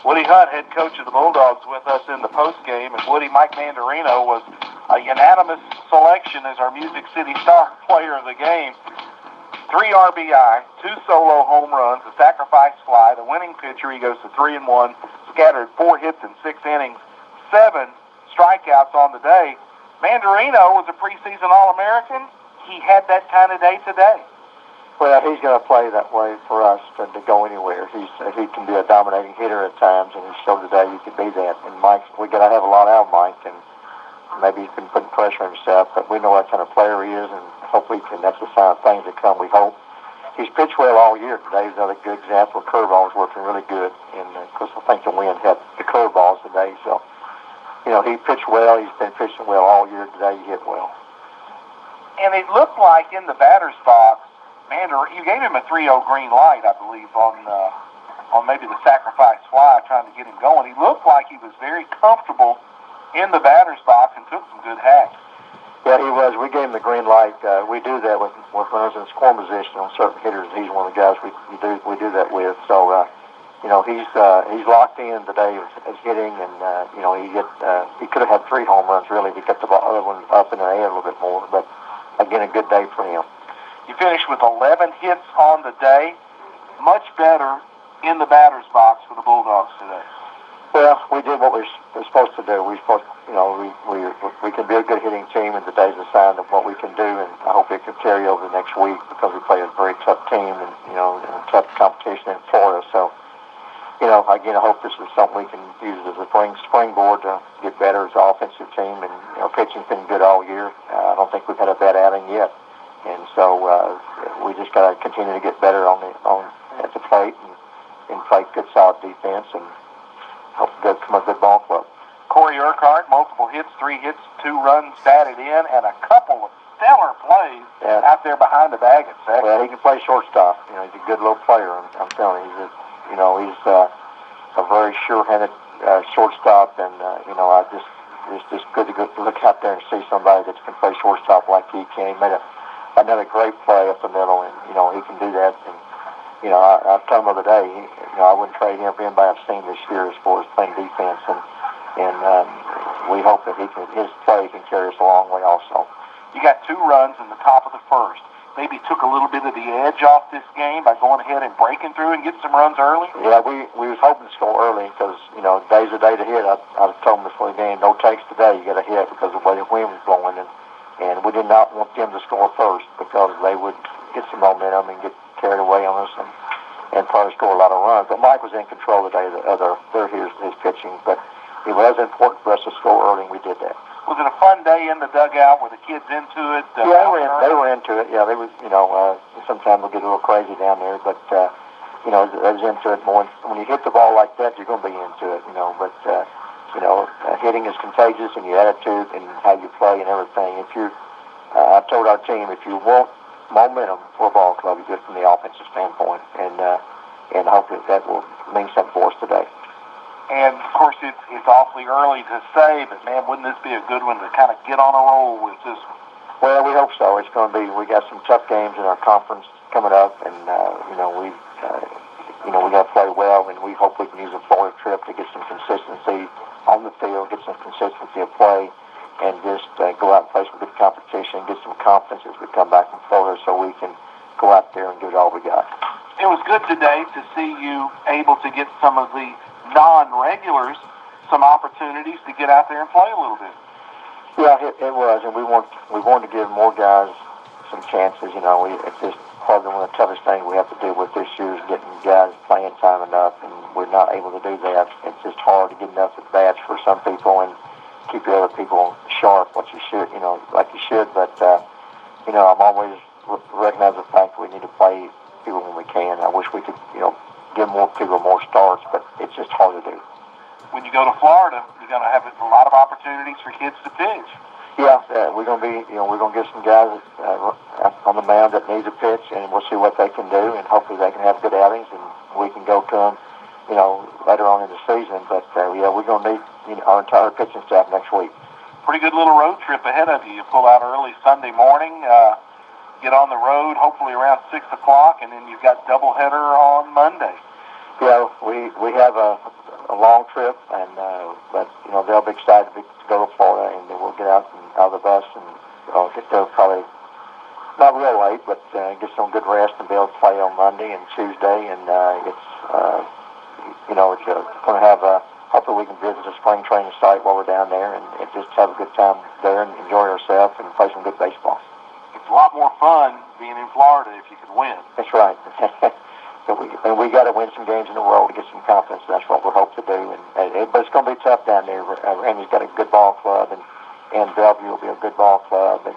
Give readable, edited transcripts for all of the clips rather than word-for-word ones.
Woody Hunt, head coach of the Bulldogs, with us in the postgame. And Woody, Mike Mandarino was a unanimous selection as our Music City Star player of the game. 3 RBI, 2 solo home runs, a sacrifice fly, the winning pitcher. He goes to 3-1, scattered 4 hits in 6 innings, 7 strikeouts on the day. Mandarino was a preseason All-American. He had that kind of day today. Well, he's going to play that way for us to go anywhere. He can be a dominating hitter at times, and he showed today he could be that. And Mike, we got to have a lot out of Mike, and maybe he's been putting pressure on himself, but we know what kind of player he is, and hopefully that's a sign of things to come, we hope. He's pitched well all year. Today's another good example. Curveball's working really good, and of course I think the wind had the curveballs today, so he pitched well. He's been pitching well all year. Today he hit well. And it looked like in the batter's box, you gave him a 3-0 green light, I believe, on maybe the sacrifice fly, trying to get him going. He looked like he was very comfortable in the batter's box and took some good hacks. Yeah, he was. We gave him the green light. We do that with when I was in scoring position on certain hitters. He's one of the guys we do that with. So he's locked in today as hitting, and he could have had 3 home runs really. He got the other one up in the air a little bit more, but again, a good day for him. You finished with 11 hits on the day. Much better in the batter's box for the Bulldogs today. Well, we did what we're supposed to do. We can be a good hitting team, and today's a sign of what we can do, and I hope it can carry over the next week because we play a very tough team and and tough competition in Florida. So, again, I hope this is something we can use as a springboard to get better as an offensive team, and pitching's been good all year. I don't think we've had a bad outing yet. And so we just got to continue to get better at the plate and play good, solid defense, and hope to become a good ball club. Corey Urquhart, multiple hits, 3 hits, 2 runs batted in, and a couple of stellar plays out there behind the bag at second. Well, he can play shortstop. He's a good little player. I'm telling you, he's a very sure-handed shortstop, and it's just good to look out there and see somebody that can play shortstop like he can. He made another great play up the middle, and he can do that. And I told him the other day, I wouldn't trade him for anybody I've seen this year as far as playing defense, and we hope that his play can carry us a long way also. You got 2 runs in the top of the first. Maybe took a little bit of the edge off this game by going ahead and breaking through and getting some runs early. Yeah, we was hoping to score early because day's a day to hit. I told him before the game, no takes today. You got to hit because of the way the wind was blowing, and we did not want them to score first because they would get some momentum and get carried away on us and probably score a lot of runs. But Mike was in control today of his pitching, but it was important for us to score early, and we did that. Was it a fun day in the dugout? Were the kids into it? Yeah, they were into it. Yeah, they was. Sometimes we'll get a little crazy down there, but they was into it more. When you hit the ball like that, you're going to be into it. But hitting is contagious, and your attitude and how you play and everything. I told our team, if you want momentum for a ball club, you do it from the offensive standpoint, and hopefully that will mean something for us today. And, of course, it's awfully early to say, but, man, wouldn't this be a good one to kind of get on a roll with this one? Well, we hope so. It's going to be. We got some tough games in our conference coming up, and, we got to play well, and we hope we can use a Florida trip to get some consistency on the field, get some consistency of play, and just go out and play some good competition, get some confidence as we come back from Florida so we can go out there and give it all we got. It was good today to see you able to get some of the non-regulars some opportunities to get out there and play a little bit. Yeah, it was, and we wanted to give more guys some chances. It's just probably one of the toughest things we have to deal with this year is getting guys playing time enough, and we're not able to do that. It's just hard to get enough at bats for some people and keep the other people sharp, like you should. But I'm always recognize the fact that we need to play people when we can. I wish we could, give more people more starts, but it's just hard to do. When you go to Florida, you're going to have a lot of opportunities for kids to pitch. Yeah, we're going to be, we're going to get some guys on the mound that need to pitch, and we'll see what they can do, and hopefully they can have good outings, and we can go to them, later on in the season. But we're going to need our entire pitching staff next week. Pretty good little road trip ahead of you. You pull out early Sunday morning. get on the road, hopefully around 6 o'clock, and then you've got doubleheader on Monday. Yeah, we have a long trip, and but they'll be excited to go to Florida, and then we'll get out of the bus and get there probably not real late, but get some good rest and be able to play on Monday and Tuesday, and it's going to have hopefully we can visit the spring training site while we're down there and just have a good time there and enjoy ourselves and play some good baseball. It's a lot more fun being in Florida if you can win. That's right. And we got to win some games in a row to get some confidence. That's what we hope to do. But it's going to be tough down there. Randy's got a good ball club, and Bellevue will be a good ball club, and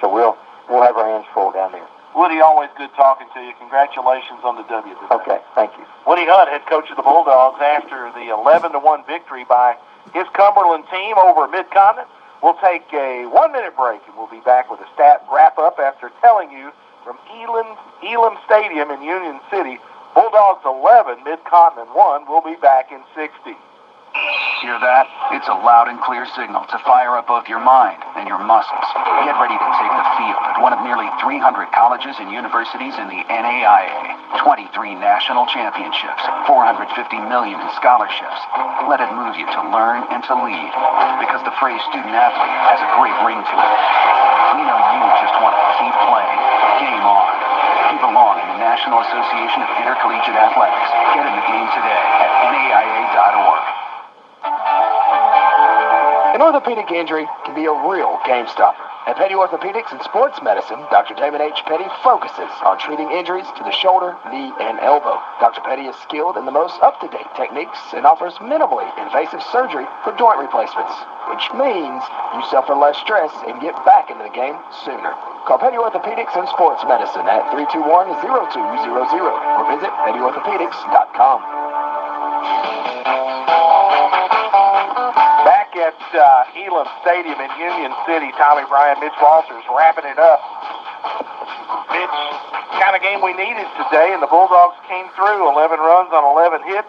so we'll have our hands full down there. Woody, always good talking to you. Congratulations on the W today. Okay, thank you. Woody Hunt, head coach of the Bulldogs, after the 11-1 victory by his Cumberland team over Mid-Continent. We'll take a 1-minute break, and we'll be back with a stat wrap-up after telling you from Elam Stadium in Union City, Bulldogs 11, Mid-Continent 1. We'll be back in 60. Hear that? It's a loud and clear signal to fire up both your mind and your muscles. Get ready to take the field at one of nearly 300 colleges and universities in the NAIA. 23 national championships, $450 million in scholarships. Let it move you to learn and to lead, because the phrase student athlete has a great ring to it. We know you just want to keep playing. Game on. You belong in the National Association of Intercollegiate Athletics. Get in the game today at NAIA.org. An orthopedic injury can be a real game stopper. At Petty Orthopedics and Sports Medicine, Dr. Damon H. Petty focuses on treating injuries to the shoulder, knee, and elbow. Dr. Petty is skilled in the most up-to-date techniques and offers minimally invasive surgery for joint replacements, which means you suffer less stress and get back into the game sooner. Call Petty Orthopedics and Sports Medicine at 321-0200 or visit pettyorthopedics.com. Back at Elam Stadium in Union City, Tommy Bryan, Mitch Walters wrapping it up. Mitch, kind of game we needed today, and the Bulldogs came through. 11 runs on 11 hits.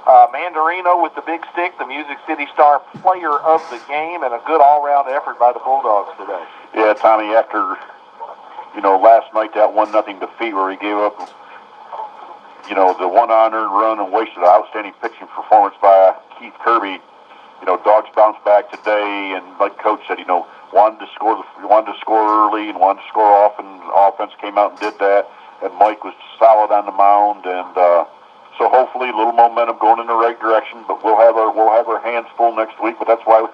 Mandarino with the big stick, the Music City Star player of the game, and a good all-round effort by the Bulldogs today. Yeah, Tommy, after, last night, that 1-0 defeat where he gave up, the one unearned run and wasted an outstanding pitching performance by Keith Kirby. Dogs bounced back today, and like Coach said, wanted to score early and wanted to score often. The offense came out and did that, and Mike was solid on the mound, and so hopefully a little momentum going in the right direction. But we'll have our hands full next week. But that's why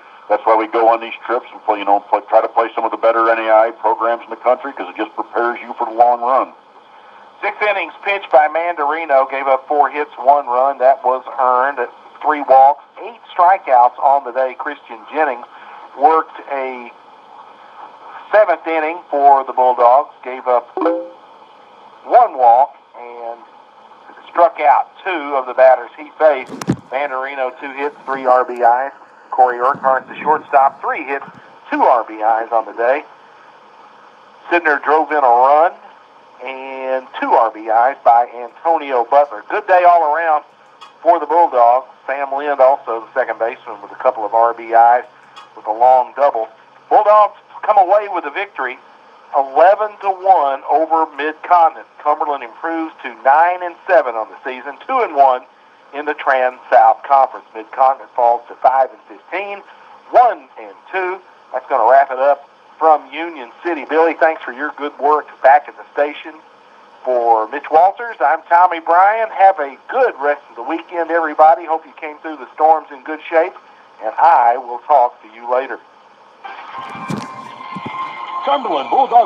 we go on these trips and play, try to play some of the better NAI programs in the country, because it just prepares you for the long run. 6 innings pitched by Mandarino, gave up 4 hits, 1 run. That was earned. 3 walks, 8 strikeouts on the day. Christian Jennings worked a 7th inning for the Bulldogs, gave up 1 walk, and struck out 2 of the batters he faced. Mandarino, 2 hits, 3 RBIs. Corey Urquhart, the shortstop, 3 hits, 2 RBIs on the day. Sidner drove in a run and 2 RBIs by Antonio Butler. Good day all around for the Bulldogs. Sam Lind, also the second baseman, with a couple of RBIs with a long double. Bulldogs come away with a victory, 11-1 over Mid-Continent. Cumberland improves to 9-7 on the season, 2-1 in the Trans-South Conference. Mid-Continent falls to 5-15, 1-2. That's going to wrap it up from Union City. Billy, thanks for your good work back at the station. For Mitch Walters, I'm Tommy Bryan. Have a good rest of the weekend, everybody. Hope you came through the storms in good shape, and I will talk to you later. Cumberland Bulldogs